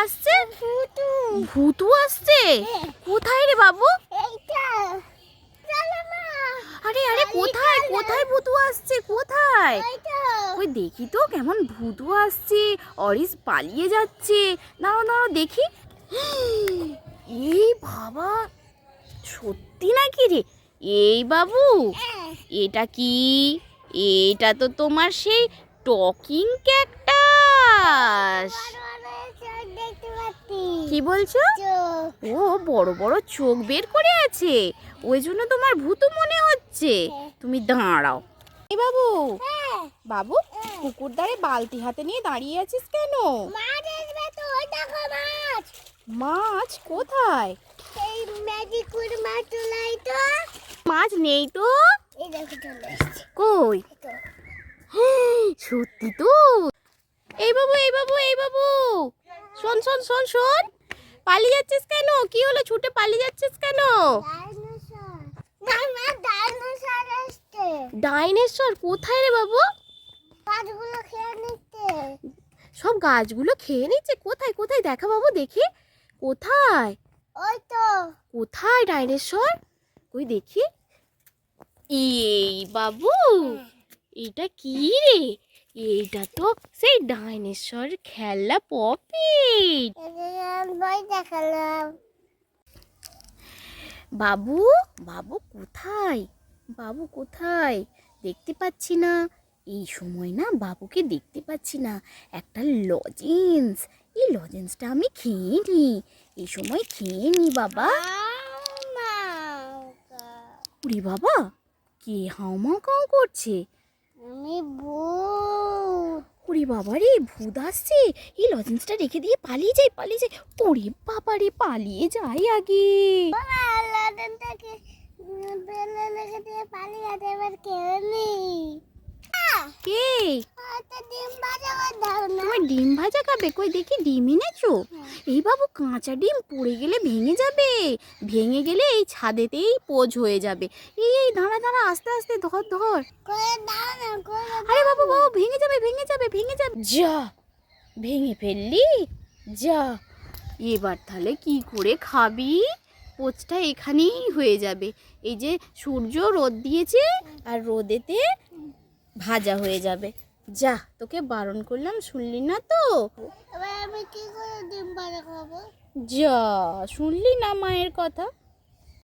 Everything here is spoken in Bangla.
আসছে? ভূতু আসছে? কোথায় রে বাবু? আরে আরে কোথায় কোথায় ভূতু আসছে? কোথায়? ওই দেখি তো কেমন ভূতু আসছে। অরিস পালিয়ে যাচ্ছে। দাঁড়াও দাঁড়াও দেখি। এই বাবা, সত্যি নাকি রে? এই বাবু, এটা কি? এটা তো তোমার সেই টকিং ক্যাকটাস। কি বলছো? ও বড় বড় চোখ বের করে আছে, ওই জন্য তোমার ভূত মনে হচ্ছে। তুমি দাঁড়াও। এই বাবু, বাবু পুকুর ধারে বালতি হাতে নিয়ে দাঁড়িয়ে আছিস কেন? মাছ কোথায়? মাছ নেই তো। কই? সত্যি তো? এই বাবু এই বাবু এই বাবু, শোন শোন শোন শোন, পালিয়ে যাচ্ছিস কেন? কি হলো, ছুটে পালিয়ে যাচ্ছিস কেন? ডাইনোসর কোথায় রে বাবু? সব গাছগুলো খেয়ে নিচ্ছে? কোথায় কোথায় দেখা বাবু দেখি। কোথায়? ওই তো। কোথায় ডাইনোসর? কই দেখি। এই বাবু, এটা কি রে? এইটা তো সেই ডাইনোসর খেলা পপেট। দেখালাম। বাবু বাবু কোথায়? বাবু কোথায়? দেখতে পাচ্ছি না। এই সময় না বাবুকে দেখতে পাচ্ছি না। একটা লজেন্স, এই লজেন্সটা আমি খেয়ে নি। এই সময় খেয়ে নি বাবা। উরি বাবা, কে হাউমাউ কাউ করছে? আমি ভূত। ওরে বাবা রে, ভূত আসছে। এই লজেন্সটা রেখে দিয়ে পালিয়ে যাই পালিয়ে যাই। ওরে বাবা রে, পালিয়ে যাই আগে। কে? তোমার ডিম ভাজা খাবে? কই দেখি ডিম এনেছো? এই বাবু, কাঁচা ডিম পড়ে গেলে ভেঙে যাবে। ভেঙে গেলে এই ছাদেতেই পোজ হয়ে যাবে। এই দাঁড়া দাঁড়া, আস্তে আস্তে ধর ধর। আরে বাবু বাবু, ভেঙে যাবে ভেঙে যাবে ভেঙে যাবে। যা, ভেঙে ফেললি? যা, এবার তাহলে কি করে খাবি? পোচটা এখানেই হয়ে যাবে। এই যে সূর্য রোদ দিয়েছে, আর রোদেতে ভাজা হয়ে যাবে। যা, তোকে বারণ করলাম, শুনলি না তো? আমি কি করে ডিম ভাজা খাবো? যা, শুনলি না মায়ের কথা?